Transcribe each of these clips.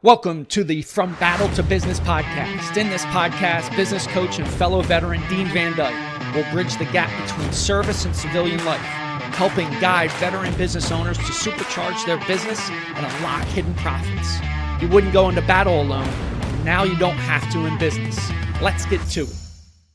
Welcome to the From Battle to Business podcast. In this podcast, business coach and fellow veteran Dean Van Dyke will bridge the gap between service and civilian life, helping guide veteran business owners to supercharge their business and unlock hidden profits. You wouldn't go into battle alone, and now you don't have to in business. Let's get to it.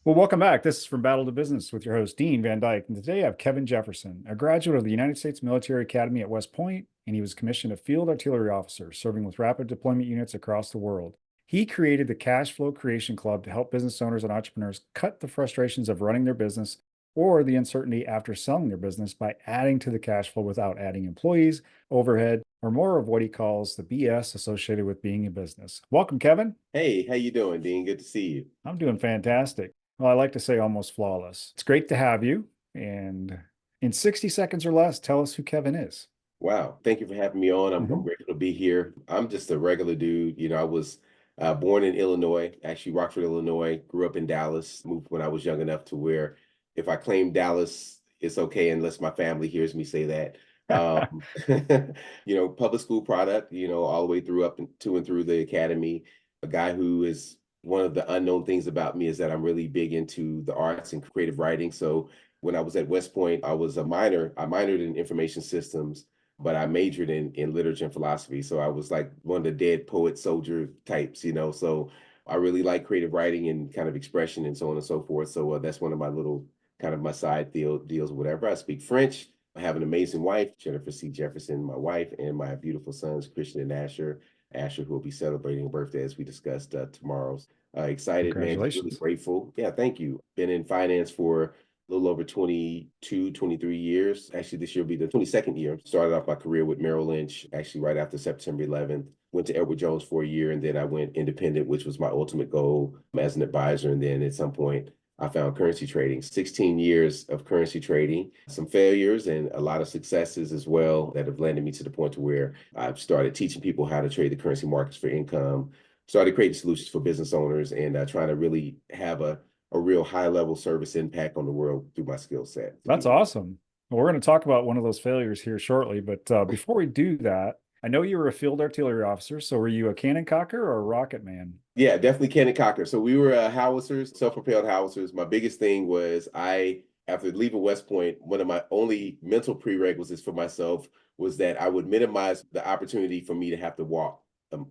Well, welcome back. This is From Battle to Business with your host, Dean Van Dyke. And today I have Kevin Jefferson, a graduate of the United States Military Academy at West Point, and he was commissioned a field artillery officer serving with rapid deployment units across the world. He created the Cashflowcreation Club to help business owners and entrepreneurs cut the frustrations of running their business or the uncertainty after selling their business by adding to the cash flow without adding employees, overhead, or more of what he calls the BS associated with being in business. Welcome, Kevin. Hey, how you doing, Dean? Good to see you. I'm doing fantastic. Well, I like to say almost flawless. It's great to have you. And in 60 seconds or less, tell us who Kevin is. Wow. Thank you for having me on. I'm grateful to be here. I'm just a regular dude. I was born in Illinois, actually Rockford, Illinois, grew up in Dallas, moved when I was young enough to where if I claim Dallas, it's okay unless my family hears me say that. Public school product, all the way through up to and through the academy. A guy who is one of the unknown things about me is that I'm really big into the arts and creative writing. So when I was at West Point, I minored in information systems, but I majored in literature and philosophy. So I was like one of the dead poet soldier types, so I really like creative writing and kind of expression and so on and so forth. So that's one of my little kind of my side deals or whatever. I speak French. I have an amazing wife, Jennifer C. Jefferson, my wife, and my beautiful sons, Christian and Asher, who will be celebrating a birthday as we discussed tomorrow. Excited, man. Really grateful. Yeah, thank you. Been in finance for a little over 22, 23 years. Actually, this year will be the 22nd year. Started off my career with Merrill Lynch, actually right after September 11th. Went to Edward Jones for a year, and then I went independent, which was my ultimate goal as an advisor. And then at some point, I found currency trading. 16 years of currency trading, some failures and a lot of successes as well that have landed me to the point to where I've started teaching people how to trade the currency markets for income, started creating solutions for business owners, and trying to really have a real high-level service impact on the world through my skill set. That's awesome. Well, we're going to talk about one of those failures here shortly, but before we do that, I know you were a field artillery officer, so were you a cannon cocker or a rocket man? Yeah, definitely cannon cocker. So we were howitzers, self-propelled howitzers. My biggest thing was after leaving West Point, one of my only mental prerequisites for myself was that I would minimize the opportunity for me to have to walk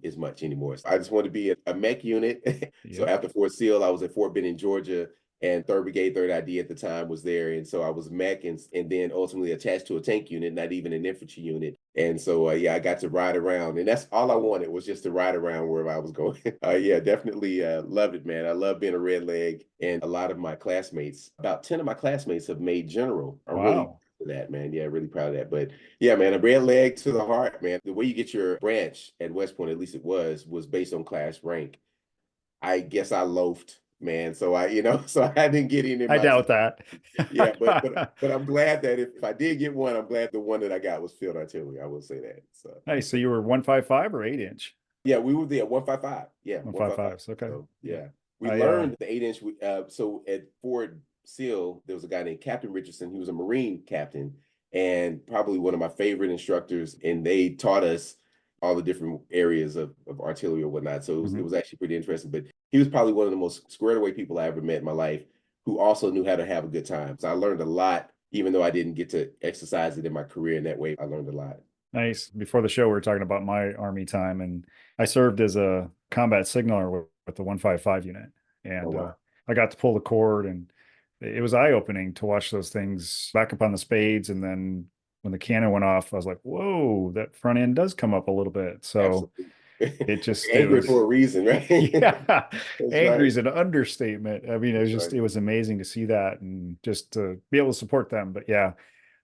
as much anymore. So I just wanted to be a mech unit. So after Fort Sill, I was at Fort Benning, Georgia, and 3rd Brigade, 3rd ID at the time was there. And so I was mech and then ultimately attached to a tank unit, not even an infantry unit. And so, I got to ride around, and that's all I wanted was just to ride around wherever I was going. Definitely loved it, man. I love being a red leg. And a lot of my classmates, about 10 of my classmates have made general. I'm really proud of that, man. Yeah, really proud of that. But yeah, man, a red leg to the heart, man. The way you get your branch at West Point, at least it was based on class rank. I guess I loafed, man. So so I didn't get in. I doubt that. Yeah, but I'm glad that if I did get one, I'm glad the one that I got was field artillery. I will say that. So nice. So you were 155 or 8-inch? Yeah, we were there 155. Yeah, 155. Okay. So, yeah, we learned the 8-inch. So at Fort Sill, there was a guy named Captain Richardson. He was a Marine captain and probably one of my favorite instructors. And they taught us all the different areas of artillery or whatnot. So it was actually pretty interesting. But he was probably one of the most squared away people I ever met in my life, who also knew how to have a good time. So I learned a lot, even though I didn't get to exercise it in my career in that way. I learned a lot. Nice. Before the show, we were talking about my Army time, and I served as a combat signaler with the 155 unit. And I got to pull the cord, and it was eye-opening to watch those things back up on the spades. And then when the cannon went off, I was like, whoa, that front end does come up a little bit. So it just angry for a reason, right? Yeah. Angry is an understatement. I mean, it was amazing to see that and just to be able to support them. But yeah,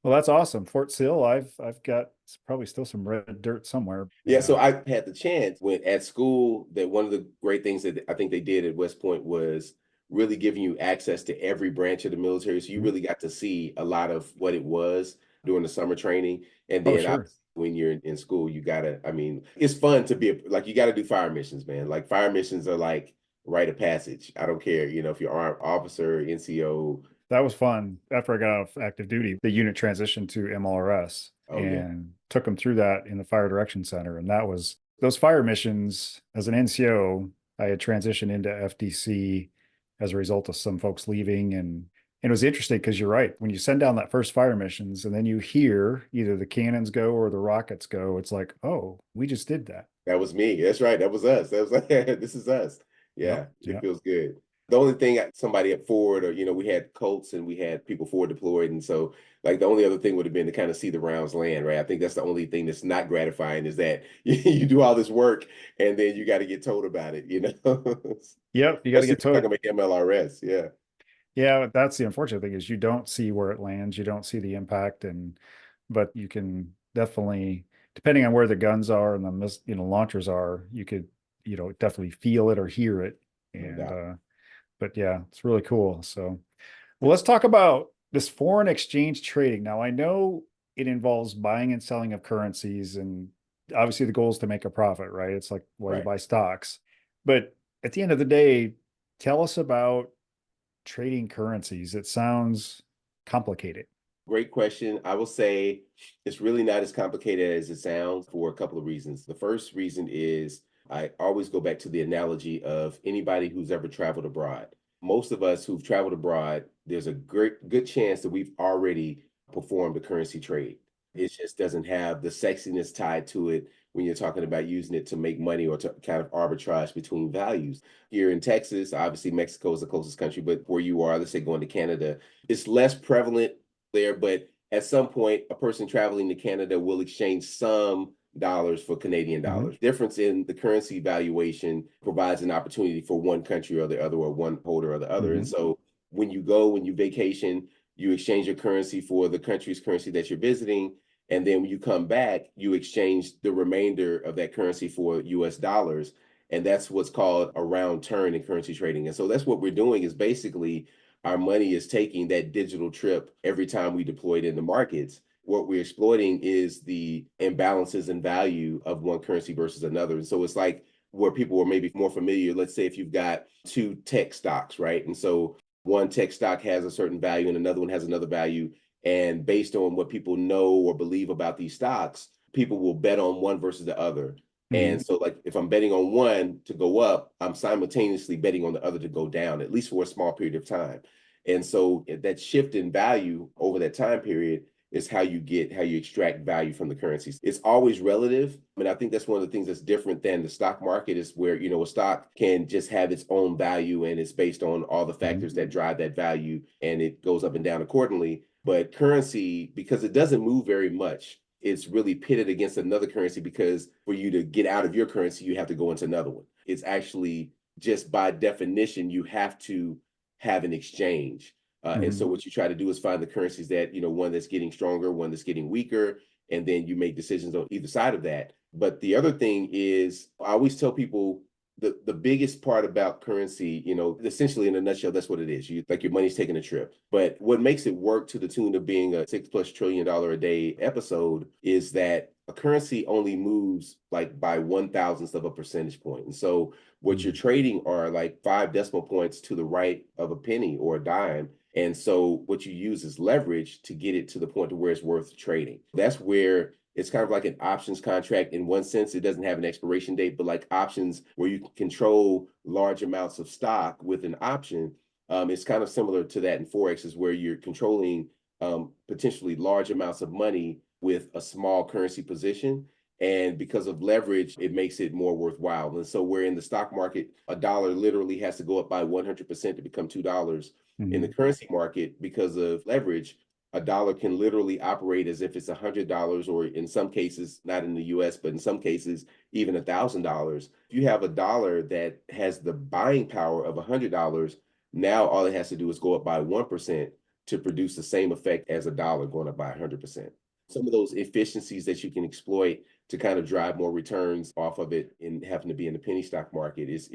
well, that's awesome. Fort Sill, I've got probably still some red dirt somewhere. Yeah, so I had the chance when at school that one of the great things that I think they did at West Point was really giving you access to every branch of the military. So you really got to see a lot of what it was during the summer training. And then when you're in school, it's fun to be you got to do fire missions, man. Like fire missions are like rite of passage. I don't care, if you're armed officer, NCO. That was fun. After I got out of active duty, the unit transitioned to MLRS took them through that in the Fire Direction Center. And that was those fire missions as an NCO, I had transitioned into FDC as a result of some folks leaving. And it was interesting because you're right. When you send down that first fire missions and then you hear either the cannons go or the rockets go, it's like, oh, we just did that. That was me. That's right. That was us. That was like, this is us. Yeah, Yep. it Yep. feels good. The only thing somebody at Ford, or we had Colts and we had people forward deployed, and so like the only other thing would have been to kind of see the rounds land, right? I think that's the only thing that's not gratifying is that you do all this work and then you got to get told about it, Yep. You got to Especially get if you're talking told. about MLRS. Yeah, Yeah, that's the unfortunate thing is you don't see where it lands, you don't see the impact, but you can definitely, depending on where the guns are and the launchers are, you could definitely feel it or hear it. no And doubt. but yeah, it's really cool. So, well, let's talk about this foreign exchange trading. Now, I know it involves buying and selling of currencies, and obviously the goal is to make a profit, right? It's like why you Right. buy stocks. But at the end of the day, tell us about trading currencies. It sounds complicated. Great question. I will say it's really not as complicated as it sounds for a couple of reasons. The first reason is I always go back to the analogy of anybody who's ever traveled abroad. Most of us who've traveled abroad, there's a good chance that we've already performed a currency trade. It just doesn't have the sexiness tied to it when you're talking about using it to make money or to kind of arbitrage between values. Here in Texas, obviously Mexico is the closest country, but where you are, let's say going to Canada, it's less prevalent there, but at some point, a person traveling to Canada will exchange some dollars for Canadian dollars. Mhm. Difference in the currency valuation provides an opportunity for one country or the other, or one holder or the other. And Mhm. so when you vacation, you exchange your currency for the country's currency that you're visiting. And then when you come back, you exchange the remainder of that currency for US dollars. And that's what's called a round turn in currency trading. And so that's what we're doing is basically our money is taking that digital trip every time we deploy it in the markets. What we're exploiting is the imbalances in value of one currency versus another. And so it's like where people are maybe more familiar. Let's say if you've got two tech stocks, right? And so one tech stock has a certain value and another one has another value. And based on what people know or believe about these stocks, people will bet on one versus the other. And Mhm. so, like, if I'm betting on one to go up, I'm simultaneously betting on the other to go down, at least for a small period of time. And so that shift in value over that time period is how you extract value from the currencies. It's always relative. I mean, I think that's one of the things that's different than the stock market is where, a stock can just have its own value and it's based on all the Mhm. factors that drive that value and it goes up and down accordingly. But currency, because it doesn't move very much, it's really pitted against another currency because for you to get out of your currency, you have to go into another one. It's actually just by definition, you have to have an exchange. And so Mhm. what you try to do is find the currencies that, one that's getting stronger, one that's getting weaker, and then you make decisions on either side of that. But the other thing is, I always tell people the biggest part about currency, essentially in a nutshell, that's what it is. You like your money's taking a trip. But what makes it work to the tune of being a $6+ trillion a day episode is that a currency only moves like by 1,000th of a percentage point. And so what you're Mhm. trading are like 5 decimal points to the right of a penny or a dime. And so what you use is leverage to get it to the point to where it's worth trading. That's where it's kind of like an options contract in one sense. It doesn't have an expiration date, but like options where you can control large amounts of stock with an option. It's kind of similar to that in Forex, is where you're controlling potentially large amounts of money with a small currency position. And because of leverage, it makes it more worthwhile. And so, where in the stock market, a dollar literally has to go up by 100% to become $2. In the Mhm. currency market, because of leverage, a dollar can literally operate as if it's $100, or in some cases, not in the US, but in some cases, even $1,000. If you have a dollar that has the buying power of $100, now all it has to do is go up by 1% to produce the same effect as a dollar going up by 100%. Some of those efficiencies that you can exploit to kind of drive more returns off of it and having to be in the penny stock market is,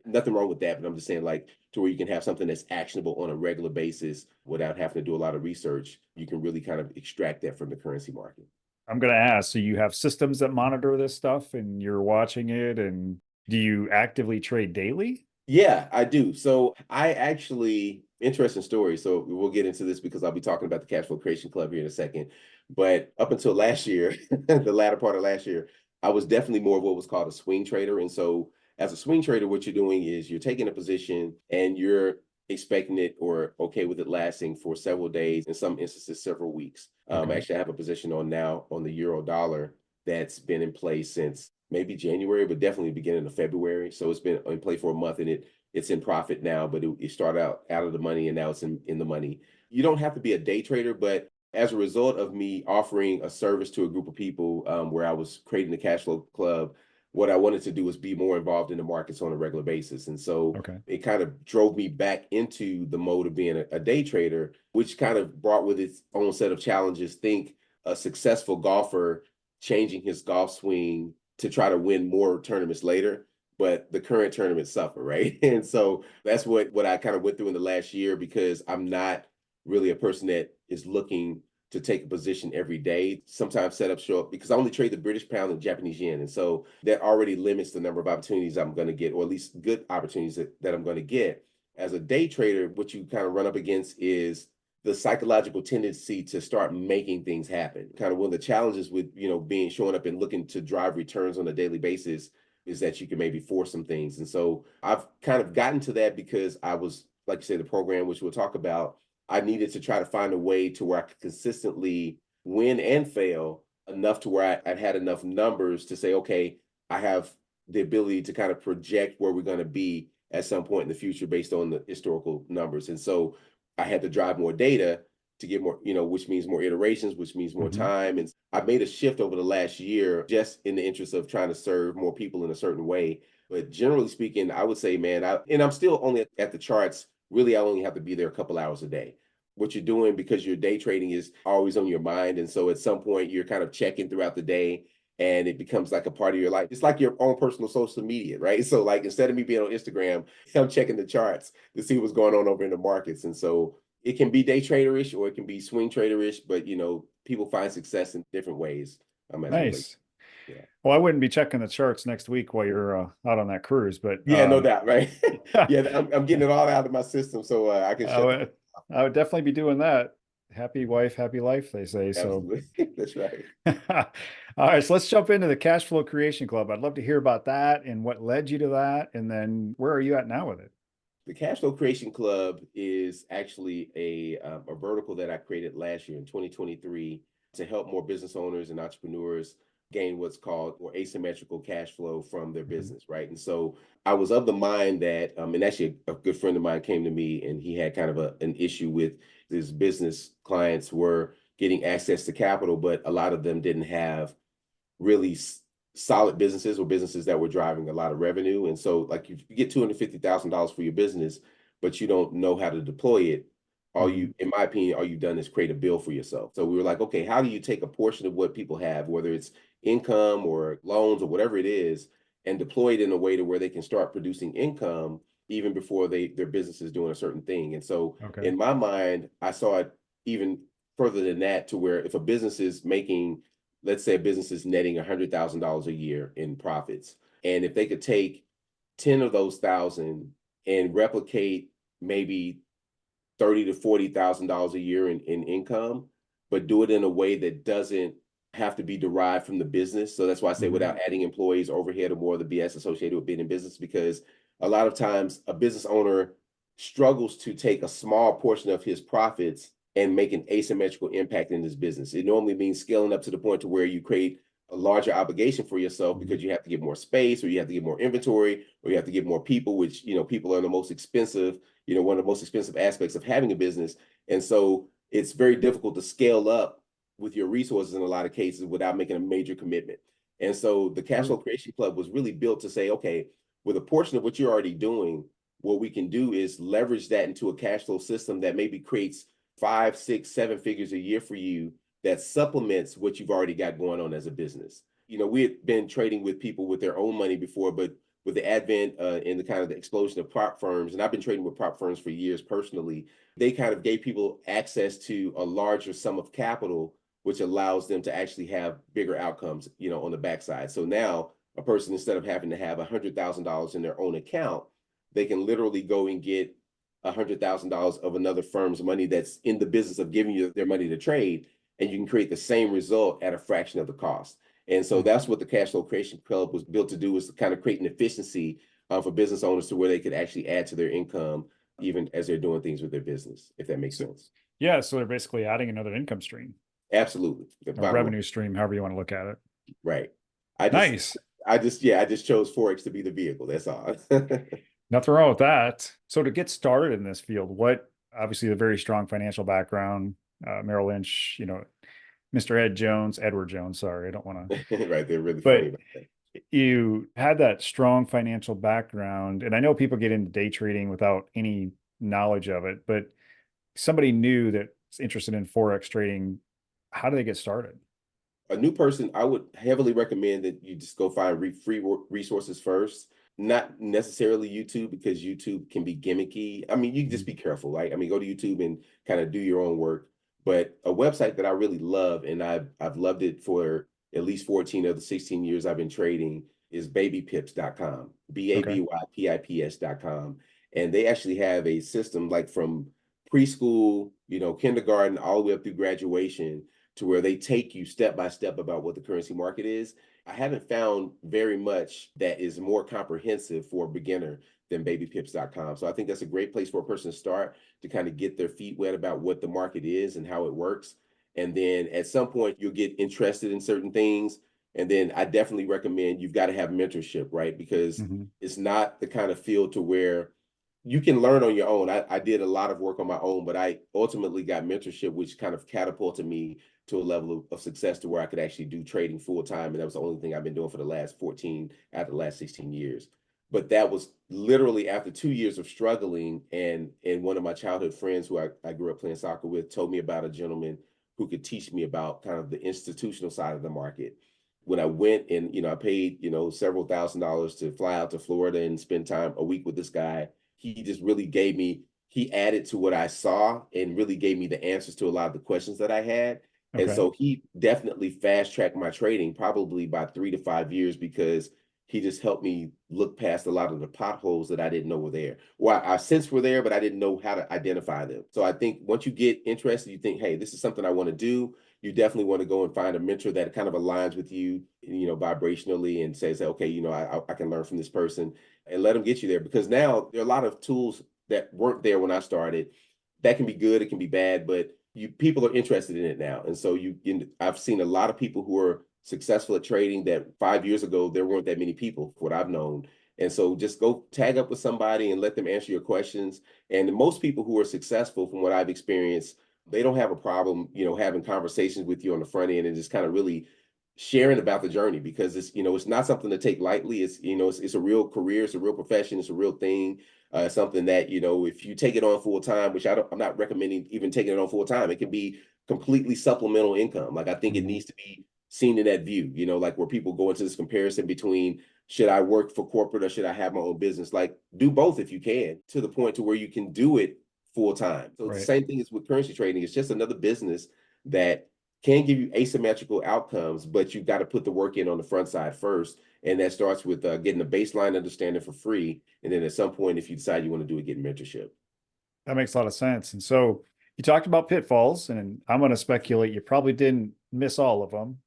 nothing wrong with that. But I'm just saying, like, to where you can have something that's actionable on a regular basis without having to do a lot of research, you can really kind of extract that from the currency market. I'm going to ask, so you have systems that monitor this stuff and you're watching it, and do you actively trade daily? Yeah, I do. So I actually, interesting story. So we'll get into this because I'll be talking about the Cash Flow Creation Club here in a second. But up until last year, the latter part of last year, I was definitely more of what was called a swing trader. And so as a swing trader, what you're doing is you're taking a position and you're expecting it or okay with it lasting for several days, in some instances, several weeks. Okay. Actually, I have a position on now on the euro dollar that's been in place since maybe January, but definitely beginning of February. So it's been in play for a month, and it's in profit now, but it started out of the money and now it's in the money. You don't have to be a day trader, but as a result of me offering a service to a group of people, where I was creating the cash flow club, what I wanted to do was be more involved in the markets on a regular basis. And so Okay. it kind of drove me back into the mode of being a day trader, which kind of brought with its own set of challenges. Think a successful golfer changing his golf swing to try to win more tournaments later, but the current tournaments suffer, right? And so that's what I kind of went through in the last year, because I'm not really a person that is looking to take a position every day. Sometimes setups show up because I only trade the British pound and Japanese yen. And so that already limits the number of opportunities I'm going to get, or at least good opportunities that I'm going to get. As a day trader, what you kind of run up against is the psychological tendency to start making things happen. Kind of one of the challenges with, being showing up and looking to drive returns on a daily basis is that you can maybe force some things. And so I've kind of gotten to that because I was, like you say, the program, which we'll talk about, I needed to try to find a way to where I could consistently win and fail enough to where I'd had enough numbers to say, okay, I have the ability to kind of project where we're going to be at some point in the future based on the historical numbers. And so I had to drive more data to get more, which means more iterations, which means more time. And I made a shift over the last year just in the interest of trying to serve more people in a certain way. But generally speaking, I would say, man, I'm still only at the charts. Really, I only have to be there a couple hours a day. What you're doing, because your day trading is always on your mind. And so at some point you're kind of checking throughout the day, and it becomes like a part of your life. It's like your own personal social media, right? So like, instead of me being on Instagram, I'm checking the charts to see what's going on over in the markets. And so it can be day traderish or it can be swing traderish, but people find success in different ways. As it relates. Nice. Yeah. Well, I wouldn't be checking the charts next week while you're out on that cruise, but Yeah, no doubt, right? Yeah, I'm getting it all out of my system, so I can shut. I would definitely be doing that. Happy wife, happy life, they say. Absolutely. That's right. All right, so let's jump into the Cash Flow Creation Club. I'd love to hear about that and what led you to that, and then where are you at now with it? The Cash Flow Creation Club is actually a vertical that I created last year in 2023 to help more business owners and entrepreneurs gain what's called or asymmetrical cash flow from their business, right? And so I was of the mind that, and actually a good friend of mine came to me and he had kind of an issue with his business clients were getting access to capital, but a lot of them didn't have really solid businesses or businesses that were driving a lot of revenue. And so like if you get $250,000 for your business, but you don't know how to deploy it, in my opinion, all you've done is create a bill for yourself. So we were like, okay, how do you take a portion of what people have, whether it's income or loans or whatever it is, and deploy it in a way to where they can start producing income even before their business is doing a certain thing. And so in my mind, I saw it even further than that, to where if a business is making, let's say a business is netting $100,000 a year in profits, and if they could take 10 of those thousand and replicate maybe $30,000 to $40,000 a year in income, but do it in a way that doesn't have to be derived from the business. So that's why I say without adding employees, overhead, or more of the BS associated with being in business, because a lot of times a business owner struggles to take a small portion of his profits and make an asymmetrical impact in his business. It normally means scaling up to the point to where you create a larger obligation for yourself because you have to get more space, or you have to get more inventory, or you have to get more people, which, people are the most expensive, one of the most expensive aspects of having a business. And so it's very difficult to scale up with your resources in a lot of cases without making a major commitment. And so the Cash Flow Creation Club was really built to say, okay, with a portion of what you're already doing, what we can do is leverage that into a cash flow system that maybe creates 5, 6, 7 figures a year for you, that supplements what you've already got going on as a business. We had been trading with people with their own money before, but with the advent and the kind of the explosion of prop firms, and I've been trading with prop firms for years personally, they kind of gave people access to a larger sum of capital, which allows them to actually have bigger outcomes, on the backside. So now a person, instead of having to have $100,000 in their own account, they can literally go and get $100,000 of another firm's money that's in the business of giving you their money to trade, and you can create the same result at a fraction of the cost. And so that's what the Cash Flow Creation Club was built to do, was to kind of create an efficiency for business owners to where they could actually add to their income, even as they're doing things with their business, if that makes sense. Yeah, so they're basically adding another income stream, Absolutely. The a bottom revenue line. stream, however you want to look at it. Right. Nice. I just chose Forex to be the vehicle. That's all. Nothing wrong with that. So to get started in this field, what obviously a very strong financial background, Merrill Lynch, Mr. Edward Jones, sorry, I don't want to. Right. They're really funny But about that. you had that strong financial background, and I know people get into day trading without any knowledge of it, but somebody new that's interested in Forex trading, how do they get started? A new person, I would heavily recommend that you just go find free resources first, not necessarily YouTube, because YouTube can be gimmicky. I mean, you can just be careful, right? I mean, go to YouTube and kind of do your own work. But a website that I really love, and I've loved it for at least 14 of the 16 years I've been trading, is babypips.com, Okay. babypips.com. And they actually have a system like from preschool, kindergarten, all the way up through graduation, to where they take you step by step about what the currency market is. I haven't found very much that is more comprehensive for a beginner than babypips.com. So I think that's a great place for a person to start, to kind of get their feet wet about what the market is and how it works. And then at some point you'll get interested in certain things. And then I definitely recommend, you've got to have mentorship, right? Because it's not the kind of field to where you can learn on your own. I did a lot of work on my own, but I ultimately got mentorship, which kind of catapulted me to a level of success to where I could actually do trading full time. And that was the only thing I've been doing for the last 14 out of the last 16 years. But that was literally after 2 years of struggling. And one of my childhood friends who I grew up playing soccer with told me about a gentleman who could teach me about kind of the institutional side of the market. When I went and, I paid, several $1,000s to fly out to Florida and spend time a week with this guy, he just really he added to what I saw and really gave me the answers to a lot of the questions that I had. Okay. And so he definitely fast tracked my trading, probably by 3 to 5 years, because he just helped me look past a lot of the potholes that I didn't know were there. Well, I sensed were there, but I didn't know how to identify them. So I think once you get interested, you think, hey, this is something I want to do. You definitely want to go and find a mentor that kind of aligns with you, vibrationally, and says, okay, I can learn from this person, and let them get you there. Because now there are a lot of tools that weren't there when I started. That can be good, it can be bad, but people are interested in it now. And so I've seen a lot of people who are successful at trading that 5 years ago, there weren't that many people, what I've known. And so just go tag up with somebody and let them answer your questions. And most people who are successful, from what I've experienced, they don't have a problem, having conversations with you on the front end and just kind of really sharing about the journey, because it's not something to take lightly. It's a real career, it's a real profession, it's a real thing. Something that, if you take it on full time, which I'm not recommending even taking it on full time, it can be completely supplemental income. Like, I think it needs to be seen in that view, like where people go into this comparison between, should I work for corporate or should I have my own business? Like, do both if you can, to the point to where you can do it full time. So it's the same thing as with currency trading. It's just another business that can give you asymmetrical outcomes, but you've got to put the work in on the front side first. And that starts with getting a baseline understanding for free. And then at some point, if you decide you want to do it, get mentorship. That makes a lot of sense. And so you talked about pitfalls, and I'm going to speculate you probably didn't miss all of them.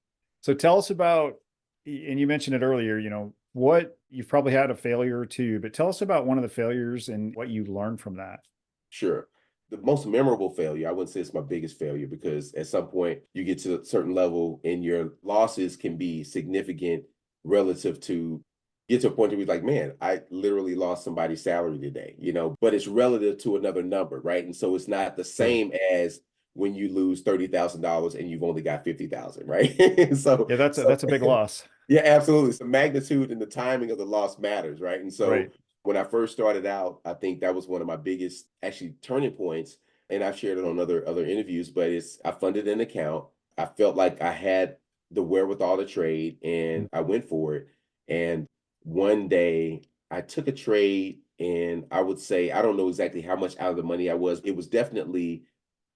So tell us about, and you mentioned it earlier, what you've probably had a failure or two, but tell us about one of the failures and what you learned from that. Sure. The most memorable failure, I wouldn't say it's my biggest failure, because at some point you get to a certain level and your losses can be significant relative to, get to a point where you're like, man, I literally lost somebody's salary today, but it's relative to another number, right? And so it's not the same as when you lose $30,000 and you've only got 50,000, right? Yeah, that's a big loss. Yeah, absolutely. So magnitude and the timing of the loss matters, right? And so when I first started out, I think that was one of my biggest actually turning points. And I've shared it on other interviews, but I funded an account. I felt like I had the wherewithal to trade, and I went for it. And one day I took a trade, and I would say, I don't know exactly how much out of the money I was. It was definitely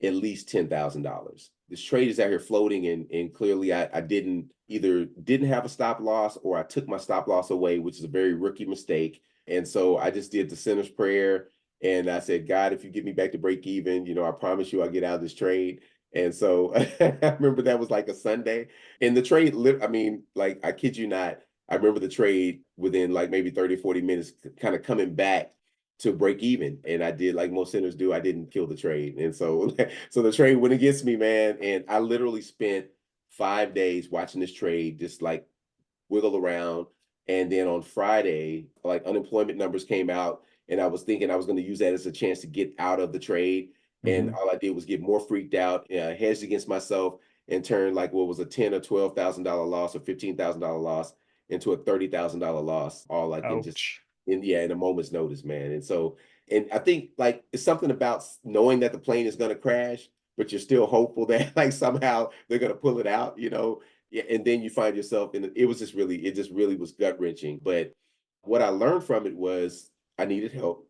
at least $10,000. This trade is out here floating, and clearly I didn't have a stop loss, or I took my stop loss away, which is a very rookie mistake. And so I just did the sinner's prayer, and I said, God, if you get me back to break even, I promise you I'll get out of this trade. And so I remember that was like a Sunday. And the trade, I mean, like, I kid you not, I remember the trade within like maybe 30, 40 minutes kind of coming back to break even. And I did like most sinners do, I didn't kill the trade. And so, so the trade went against me, man. And I literally spent 5 days watching this trade just like wiggle around. And then on Friday, like unemployment numbers came out, and I was thinking I was going to use that as a chance to get out of the trade. And all I did was get more freaked out, hedged against myself, and turned like what was a $10,000 or $12,000 loss or $15,000 loss into a $30,000 loss, all like in just Ouch. in a moment's notice, man. And so, and I think like it's something about knowing that the plane is going to crash, but you're still hopeful that like somehow they're going to pull it out, Yeah, and then you find yourself in it was just really, it just really was gut wrenching. But what I learned from it was I needed help.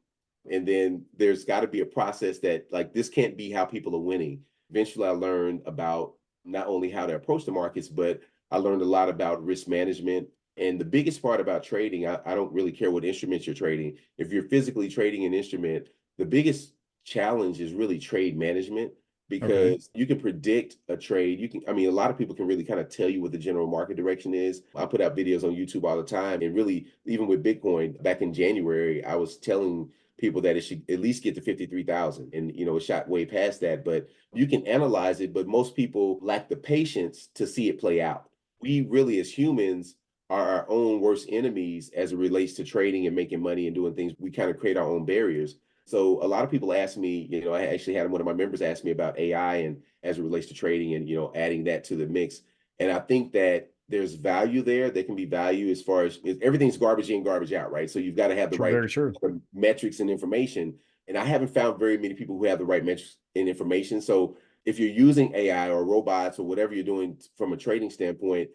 And then there's got to be a process that like this can't be how people are winning. Eventually I learned about not only how to approach the markets, but I learned a lot about risk management. And the biggest part about trading, I don't really care what instruments you're trading. If you're physically trading an instrument, the biggest challenge is really trade management, Okay. because you can predict a trade. I mean, a lot of people can really kind of tell you what the general market direction is. I put out videos on YouTube all the time. And really, even with Bitcoin back in January, I was telling people that it should at least get to 53,000. And, it shot way past that. But you can analyze it, but most people lack the patience to see it play out. We really, as humans, are our own worst enemies as it relates to trading and making money and doing things. We kind of create our own barriers. So a lot of people ask me, I actually had one of my members ask me about AI and as it relates to trading and, adding that to the mix. And I think that there's value there. There can be value as far as everything's garbage in, garbage out, right? So you've got to have the True, right very true. metrics and information. And I haven't found very many people who have the right metrics and information. So if you're using AI or robots or whatever you're doing from a trading standpoint,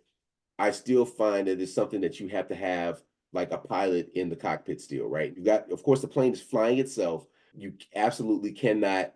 I still find that it's something that you have to have like a pilot in the cockpit still, right? You got, of course, the plane is flying itself. You absolutely cannot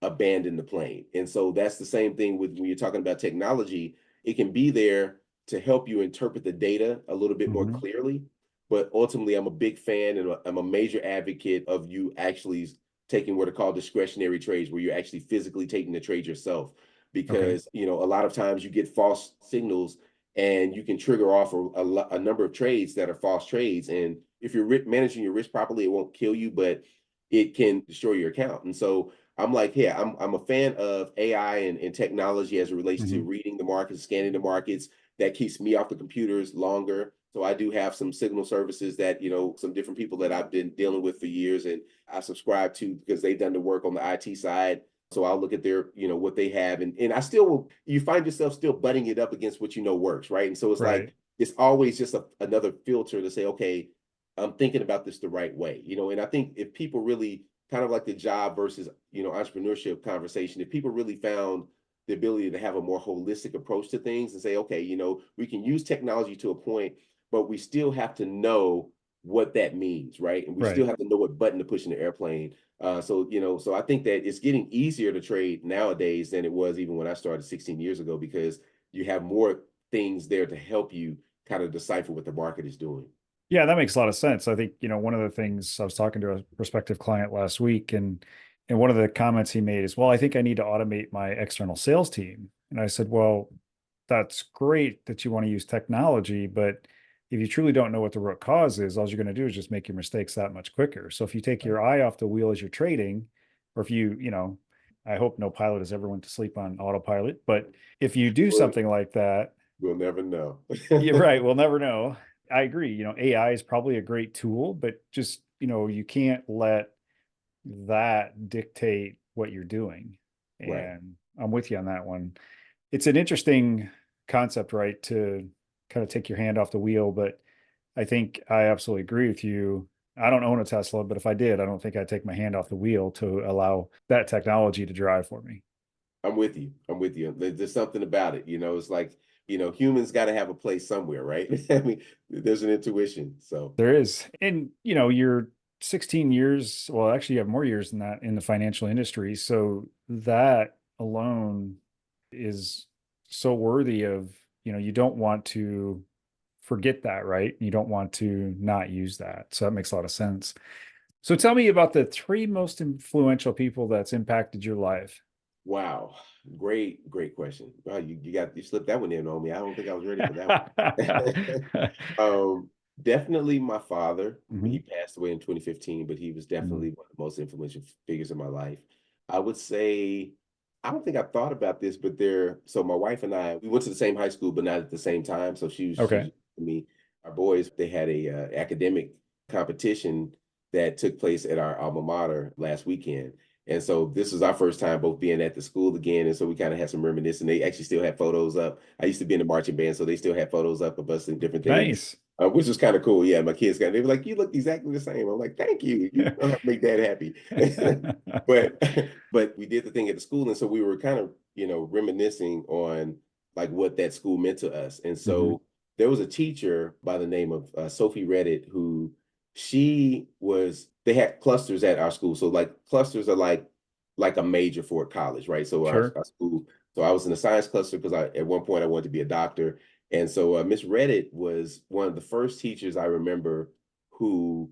abandon the plane. And so that's the same thing with when you're talking about technology. It can be there to help you interpret the data a little bit more clearly. But ultimately, I'm a big fan and I'm a major advocate of you actually taking what are called discretionary trades, where you're actually physically taking the trade yourself. Okay. Because, a lot of times you get false signals and you can trigger off a number of trades that are false trades. And if you're managing your risk properly, it won't kill you, but it can destroy your account. And so I'm like, yeah, I'm a fan of AI and technology as it relates to reading the markets, scanning the markets. That keeps me off the computers longer. So I do have some signal services that, some different people that I've been dealing with for years, and I subscribe to because they've done the work on the IT side. So I'll look at their, what they have. And I still will, you find yourself still butting it up against what works, right? And so it's like, Right. it's always just another filter to say, okay, I'm thinking about this the right way, and I think if people really kind of like the job versus, entrepreneurship conversation, if people really found the ability to have a more holistic approach to things and say, okay, we can use technology to a point, but we still have to know what that means, right? And we still Right. have to know what button to push in the airplane. So I think that it's getting easier to trade nowadays than it was even when I started 16 years ago, because you have more things there to help you kind of decipher what the market is doing. Yeah, that makes a lot of sense. I think, one of the things I was talking to a prospective client last week, and one of the comments he made is, well, I think I need to automate my external sales team. And I said, well, that's great that you want to use technology, but if you truly don't know what the root cause is, all you're going to do is just make your mistakes that much quicker. So if you take your eye off the wheel as you're trading, or if I hope no pilot has ever went to sleep on autopilot, but if you do Well, something like that, we'll never know. you're right, we'll never know. I agree. AI is probably a great tool, but just, you can't let that dictate what you're doing. Right. And I'm with you on that one. It's an interesting concept, right? To kind of take your hand off the wheel, but I think I absolutely agree with you. I don't own a Tesla, but if I did, I don't think I'd take my hand off the wheel to allow that technology to drive for me. I'm with you. I'm with you. There's something about it. It's like, humans got to have a place somewhere, right? I mean, there's an intuition. So, There is. And, you're 16 years, well, actually, you have more years than that in the financial industry. So that alone is so worthy of, you don't want to forget that, right? You don't want to not use that. So that makes a lot of sense. So tell me about the three most influential people that's impacted your life. Wow. Great question. Wow, you slipped that one in on me. I don't think I was ready for that one. Definitely my father. He Mhm. passed away in 2015, but he was Mhm. definitely one of the most influential figures in my life. I would say, I don't think I thought about this, but so my wife and I, we went to the same high school, but not at the same time. So she's Okay. me. Our boys, they had a academic competition that took place at our alma mater last weekend. And so this was our first time both being at the school again. And so we kind of had some reminiscing. They actually still had photos up. I used to be in the marching band, so they still had photos up of us and different things, Nice. which was kind of cool. Yeah, my kids they were like, "You look exactly the same." I'm like, "Thank you. You don't have to make Dad happy." but but we did the thing at the school, and so we were kind of reminiscing on like what that school meant to us. And Mhm. so there was a teacher by the name of Sophie Reddit who they had clusters at our school. So like clusters are like a major for a college, right? So Sure. our school, so I was in the science cluster because at one point I wanted to be a doctor. And so Miss Reddit was one of the first teachers I remember who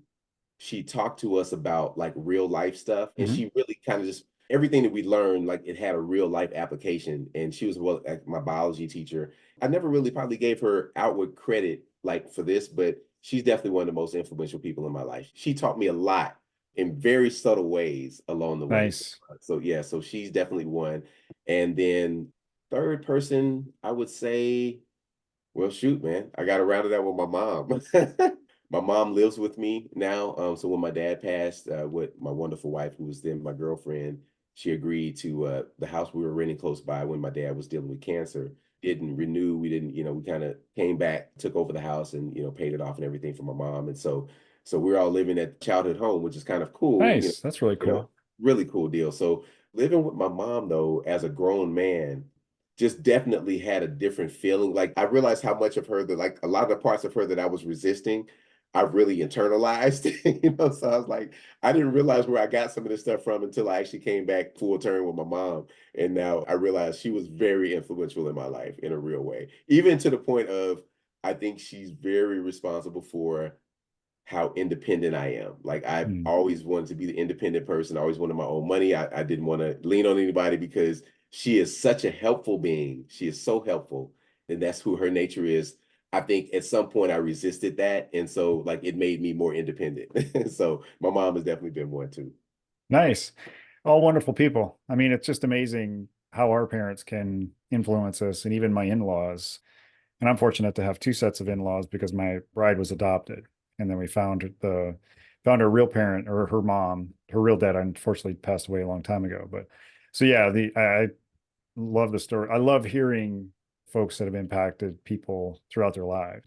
she talked to us about like real life stuff. And Mhm. she really kind of just everything that we learned, like it had a real life application. And she was my biology teacher. I never really probably gave her outward credit like for this, but she's definitely one of the most influential people in my life. She taught me a lot in very subtle ways along the way. Nice. So yeah, so she's definitely one. And then third person, I would say, well, shoot, man, I got to round it out with my mom. My mom lives with me now. So when my dad passed, with my wonderful wife, who was then my girlfriend, she agreed to the house we were renting close by when my dad was dealing with cancer. Didn't renew. We didn't, we kind of came back, took over the house, and paid it off and everything for my mom. And so we're all living at childhood home, which is kind of cool. Nice. That's really cool. Really cool deal. So living with my mom though, as a grown man, just definitely had a different feeling. Like I realized how much of her that like a lot of the parts of her that I was resisting, I've really internalized. So I was like, I didn't realize where I got some of this stuff from until I actually came back full term with my mom. And now I realize she was very influential in my life in a real way. Even to the point of I think she's very responsible for how independent I am. Like I've Mm. always wanted to be the independent person. I always wanted my own money. I didn't want to lean on anybody because she is such a helpful being. She is so helpful. And that's who her nature is. I think at some point I resisted that. And so like it made me more independent. So my mom has definitely been one too. Nice. All wonderful people. I mean, it's just amazing how our parents can influence us and even my in-laws. And I'm fortunate to have two sets of in-laws because my bride was adopted. And then we found her real parent or her mom, her real dad unfortunately passed away a long time ago. But so yeah, I love the story. I love hearing folks that have impacted people throughout their lives.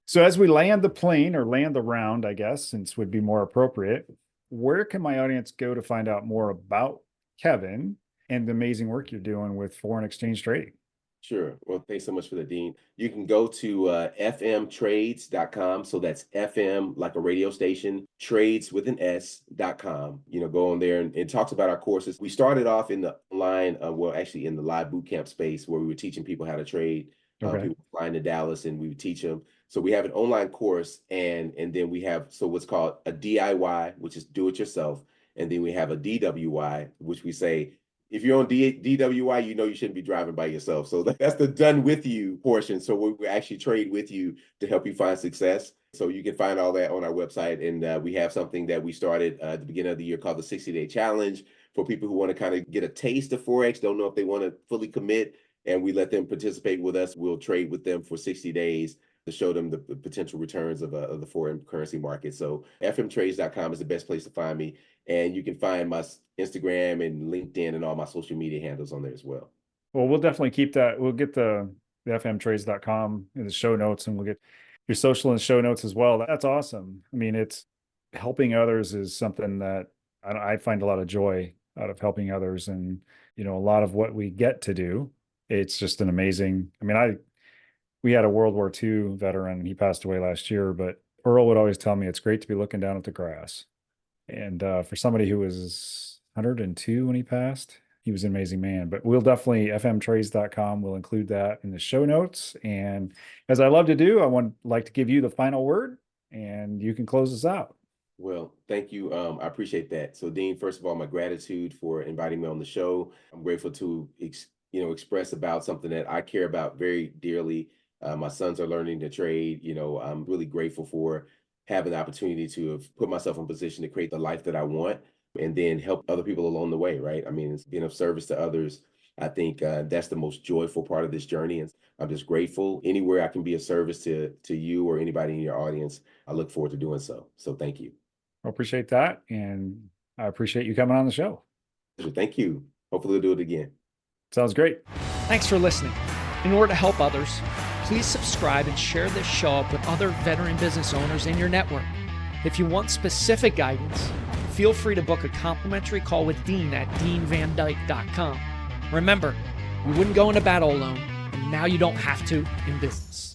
So as we land the plane or land the round, I guess, since would be more appropriate, where can my audience go to find out more about Kevin and the amazing work you're doing with foreign exchange trading? Sure. Well, thanks so much for the Dean. You can go to fmtrades.com. So that's FM, like a radio station, trades with an S.com. Go on there and it talks about our courses. We started off in the line, well, actually in the live boot camp space where we were teaching people how to trade. Okay. People flying to Dallas and we would teach them. So we have an online course and then we have what's called a DIY, which is do it yourself. And then we have a DWY, which we say if you're on DWI, you shouldn't be driving by yourself. So that's the done with you portion. So we actually trade with you to help you find success. So you can find all that on our website. And we have something that we started at the beginning of the year called the 60-day challenge for people who want to kind of get a taste of Forex, don't know if they want to fully commit. And we let them participate with us. We'll trade with them for 60 days to show them the potential returns of the foreign currency market. So fmtrades.com is the best place to find me. And you can find my Instagram and LinkedIn and all my social media handles on there as well. Well, we'll definitely keep that. We'll get the fmtrades.com in the show notes and we'll get your social and show notes as well. That's awesome. I mean, it's helping others is something that I find a lot of joy out of helping others. And, a lot of what we get to do, it's just an amazing, I mean, we had a World War II veteran. He passed away last year, but Earl would always tell me it's great to be looking down at the grass. And for somebody who was 102 when he passed, he was an amazing man. But we'll definitely, fmtrades.com, we'll include that in the show notes. And as I love to do, like to give you the final word and you can close us out. Well, thank you. I appreciate that. So, Dean, first of all, my gratitude for inviting me on the show. I'm grateful to express about something that I care about very dearly. My sons are learning to trade. I'm really grateful for having the opportunity to have put myself in position to create the life that I want and then help other people along the way, right? I mean, it's being of service to others. I think that's the most joyful part of this journey. And I'm just grateful. Anywhere I can be of service to you or anybody in your audience, I look forward to doing so. So thank you. I appreciate that. And I appreciate you coming on the show. Thank you. Hopefully we'll do it again. Sounds great. Thanks for listening. In order to help others, please subscribe and share this show up with other veteran business owners in your network. If you want specific guidance, feel free to book a complimentary call with Dean at deanvandyke.com. Remember, you wouldn't go into battle alone, and now you don't have to in business.